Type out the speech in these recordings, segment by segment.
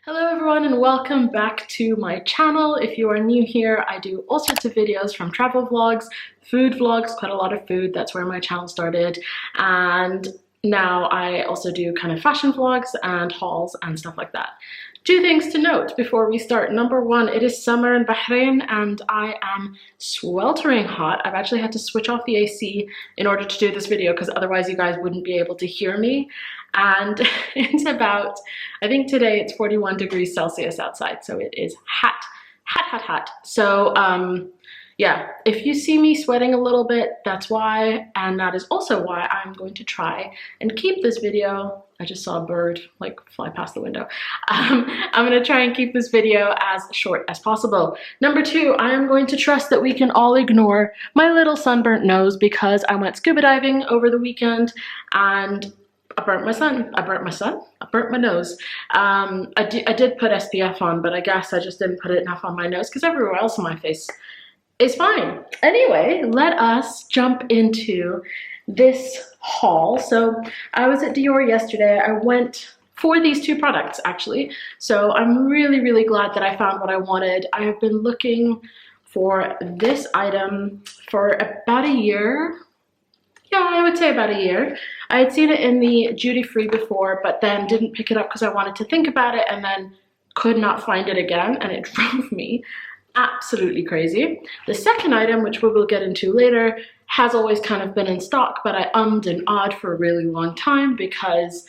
Hello everyone and welcome back to my channel. If you are new here, I do all sorts of videos from travel vlogs, food vlogs, quite a lot of food, that's where my channel started, and now I also do kind of fashion vlogs and hauls and stuff like that. Two things to note before we start. Number one, it is summer in Bahrain and I am sweltering hot. I've actually had to switch off the AC in order to do this video because otherwise you guys wouldn't be able to hear me. And it's about, I think today it's 41 degrees Celsius outside, so it is hot, hot, hot, hot. So yeah, if you see me sweating a little bit, that's why, and that is also why I'm going to try and keep this video. I just saw a bird like fly past the window. I'm gonna try and keep this video as short as possible. Number two, I am going to trust that we can all ignore my little sunburnt nose because I went scuba diving over the weekend and I burnt my nose. I did put SPF on, but I guess I just didn't put enough on my nose because everywhere else on my face is fine. Anyway, let us jump into this haul. So I was at Dior yesterday. I went for these two products actually. So I'm really glad that I found what I wanted. I have been looking for this item for about a year. Yeah, I would say about a year. I had seen it in the duty-free before, but then didn't pick it up because I wanted to think about it and then could not find it again, and it drove me absolutely crazy. The second item, which we will get into later, has always kind of been in stock, but I ummed and ahed for a really long time because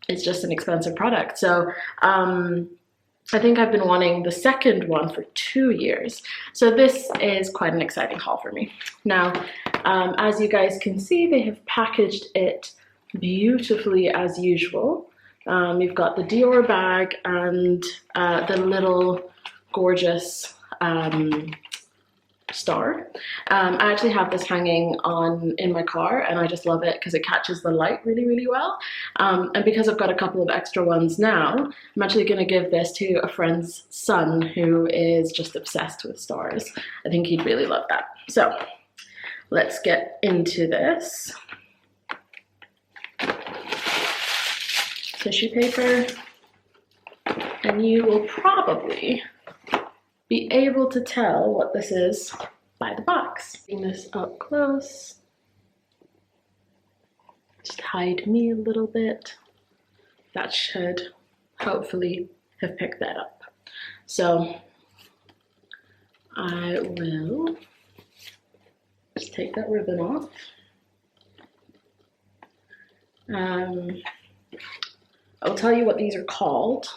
it's just an expensive product. So I think I've been wanting the second one for 2 years. So this is quite an exciting haul for me. Now, as you guys can see, they have packaged it beautifully as usual. You've got the Dior bag and the little gorgeous star. I actually have this hanging on in my car and I just love it because it catches the light really well. And because I've got a couple of extra ones now, I'm actually going to give this to a friend's son who is just obsessed with stars. I think he'd really love that. So let's get into this. Tissue paper, and you will probably be able to tell what this is by the box. Bring this up close. Just hide me a little bit. That should hopefully have picked that up. So I will just take that ribbon off. I'll tell you what these are called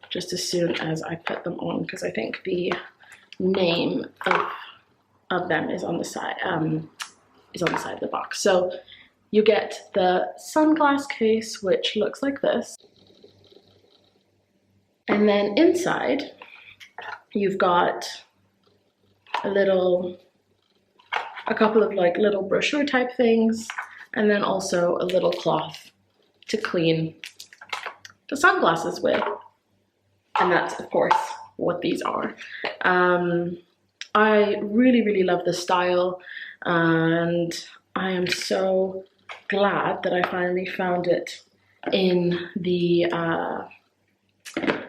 just as soon as I put them on because I think the name of them is on the side of the box. So you get the sunglass case, which looks like this, and then inside you've got a couple of like little brochure type things, and then also a little cloth to clean the sunglasses with. And that's of course what these are. I really love the style, and I am so glad that I finally found it in the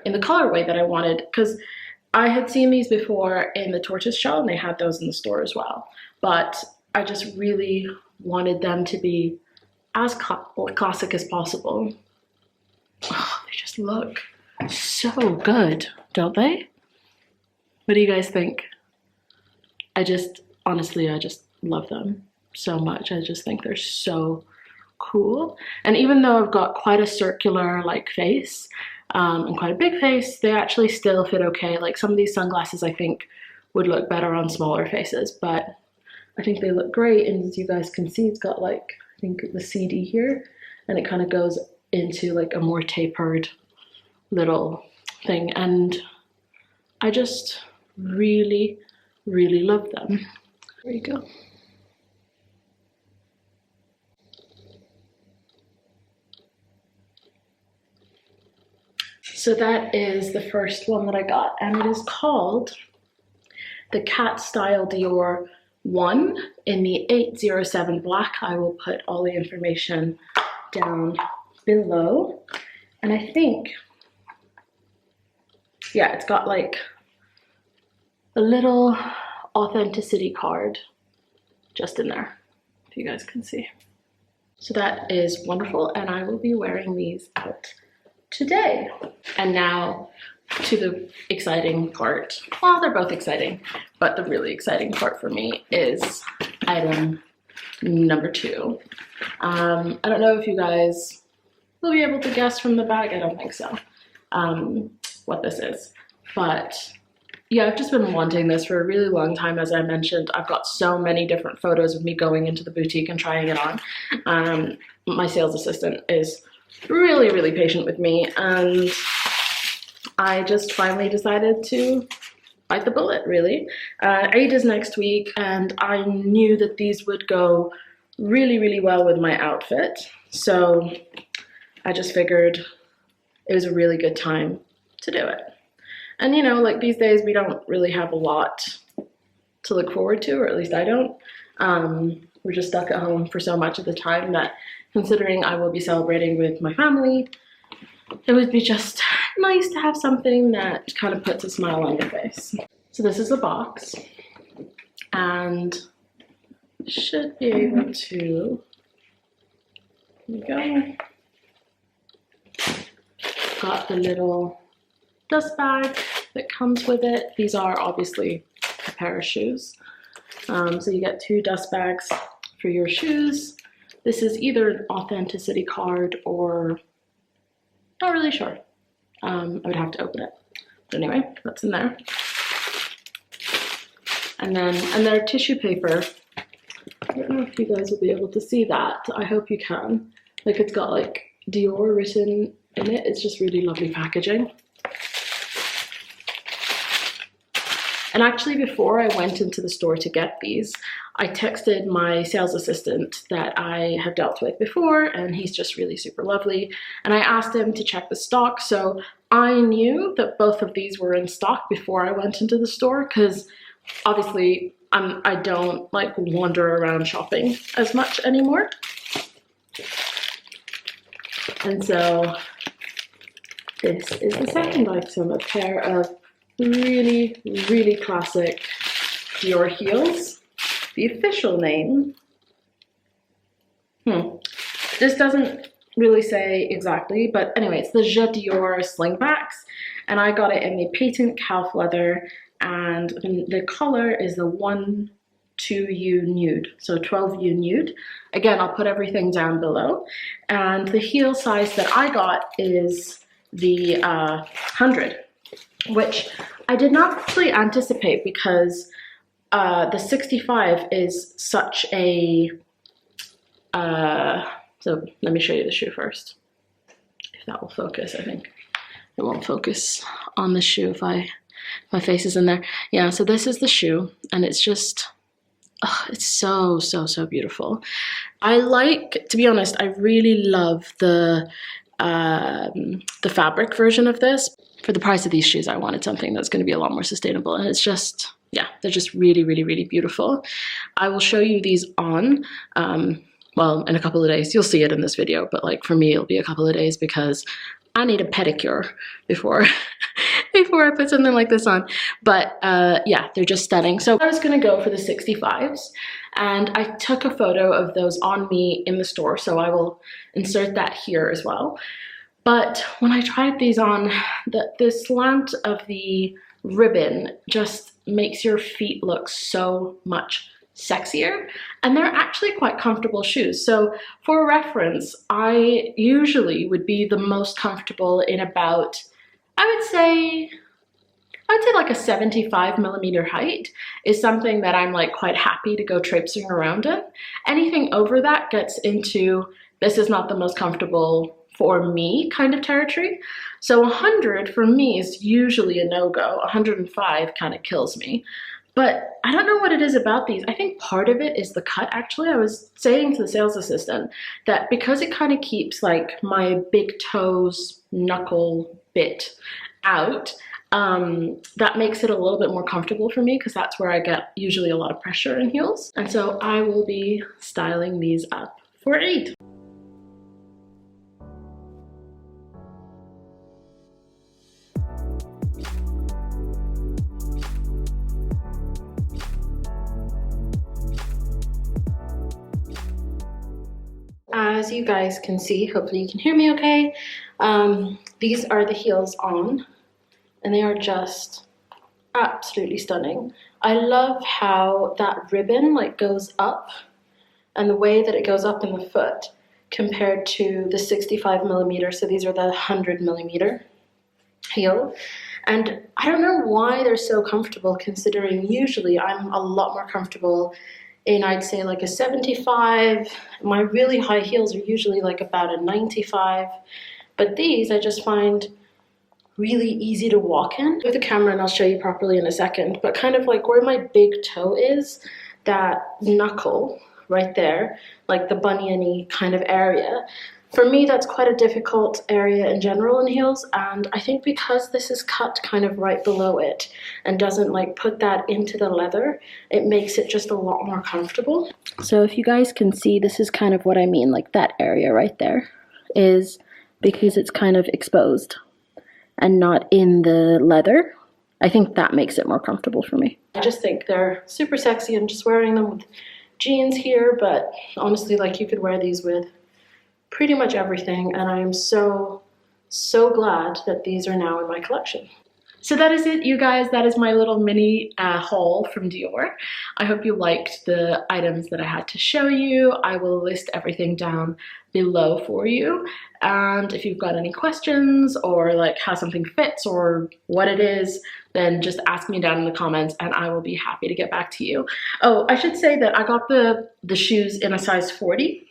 colorway that I wanted, because I had seen these before in the tortoise shell and they had those in the store as well, but I just really wanted them to be as classic as possible. Oh, they just look so good, don't they? What do you guys think? Honestly, I just love them so much. I just think they're so cool. And even though I've got quite a circular like face and quite a big face, they actually still fit okay. Like some of these sunglasses I think would look better on smaller faces, but I think they look great. And as you guys can see, it's got like, I think the CD here, and it kind of goes into like a more tapered little thing, and I just really love them. There you go. So that is the first one that I got, and it is called the Cat Style Dior 1 in the 807 black. I will put all the information down below, and I think yeah, it's got like a little authenticity card just in there, if you guys can see. So that is wonderful, and I will be wearing these out today. And now to the exciting part. Well, they're both exciting, but the really exciting part for me is item number 2. I don't know if you guys will be able to guess from the bag. I don't think so, what this is. But yeah, I've just been wanting this for a really long time. As I mentioned, I've got so many different photos of me going into the boutique and trying it on. My sales assistant is really, really patient with me, and I just finally decided to bite the bullet, really. Eid is next week, and I knew that these would go really, really well with my outfit. So I just figured it was a really good time to do it. And you know, like these days we don't really have a lot to look forward to, or at least I don't. We're just stuck at home for so much of the time that, considering I will be celebrating with my family, it would be just nice to have something that kind of puts a smile on your face. So this is the box, and should be able to, here we go. Got the little dust bag that comes with it. These are obviously a pair of shoes. So you get 2 dust bags for your shoes. This is either an authenticity card or, not really sure. I would have to open it. But anyway, that's in there. And their tissue paper. I don't know if you guys will be able to see that. I hope you can. Like, it's got like Dior written in it. It's just really lovely packaging. And actually, before I went into the store to get these, I texted my sales assistant that I have dealt with before, and he's just really super lovely. And I asked him to check the stock, so I knew that both of these were in stock before I went into the store, because obviously I don't like wander around shopping as much anymore. And so this is the second item, a pair of really, really classic Dior heels. The official name, this doesn't really say exactly, but anyway, it's the Dior Slingbacks, and I got it in the patent calf leather, and the color is the 12U Nude, so 12U Nude. Again, I'll put everything down below. And the heel size that I got is the 100, which I did not actually anticipate, because the 65 is such a, so let me show you the shoe first, if that will focus. I think it won't focus on the shoe if my face is in there. Yeah, so this is the shoe, and it's just, it's so, so, so beautiful. I like, to be honest, I really love the fabric version of this. For the price of these shoes, I wanted something that's going to be a lot more sustainable, and it's just, yeah, they're just really, really, really beautiful. I will show you these on, well, in a couple of days. You'll see it in this video, but like for me, it'll be a couple of days, because I need a pedicure before before I put something like this on. But yeah, they're just stunning. So I was gonna go for the 65s, and I took a photo of those on me in the store, so I will insert that here as well. But when I tried these on, the slant of the ribbon just makes your feet look so much sexier, and they're actually quite comfortable shoes. So for reference, I usually would be the most comfortable in about, I would say like a 75mm height is something that I'm like quite happy to go traipsing around in. Anything over that gets into, this is not the most comfortable for me kind of territory. So 100 for me is usually a no-go. 105 kind of kills me. But I don't know what it is about these. I think part of it is the cut, actually. I was saying to the sales assistant that because it kind of keeps like my big toes knuckle bit out, that makes it a little bit more comfortable for me, because that's where I get usually a lot of pressure in heels. And so I will be styling these up for Eid. as you guys can see, hopefully you can hear me okay, these are the heels on, and they are just absolutely stunning. I love how that ribbon like goes up, and the way that it goes up in the foot compared to the 65 millimeter. So these are the 100 millimeter heel. And I don't know why they're so comfortable, considering usually I'm a lot more comfortable in, I'd say, like a 75. My really high heels are usually like about a 95. But these I just find really easy to walk in. With the camera, and I'll show you properly in a second, but kind of like where my big toe is, that knuckle right there, like the bunny-y kind of area. For me, that's quite a difficult area in general in heels, and I think because this is cut kind of right below it and doesn't like put that into the leather, it makes it just a lot more comfortable. So if you guys can see, this is kind of what I mean, like that area right there is because it's kind of exposed and not in the leather. I think that makes it more comfortable for me. I just think they're super sexy. I'm just wearing them with jeans here, but honestly, like, you could wear these with pretty much everything, and I am so glad that these are now in my collection. So that is it, you guys. That is my little mini haul from Dior. I hope you liked the items that I had to show you. I will list everything down below for you, and if you've got any questions or like how something fits or what it is, then just ask me down in the comments and I will be happy to get back to you. Oh, I should say that I got the shoes in a size 40,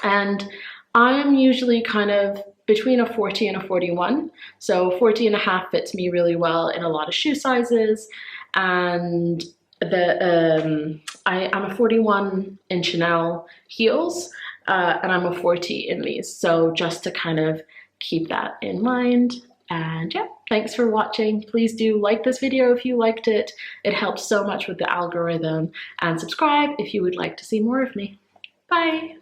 and I'm usually kind of between a 40 and a 41. So 40 and a half fits me really well in a lot of shoe sizes. And I'm a 41 in Chanel heels, and I'm a 40 in these. So just to kind of keep that in mind. And yeah, thanks for watching. Please do like this video if you liked it. It helps so much with the algorithm. And subscribe if you would like to see more of me. Bye.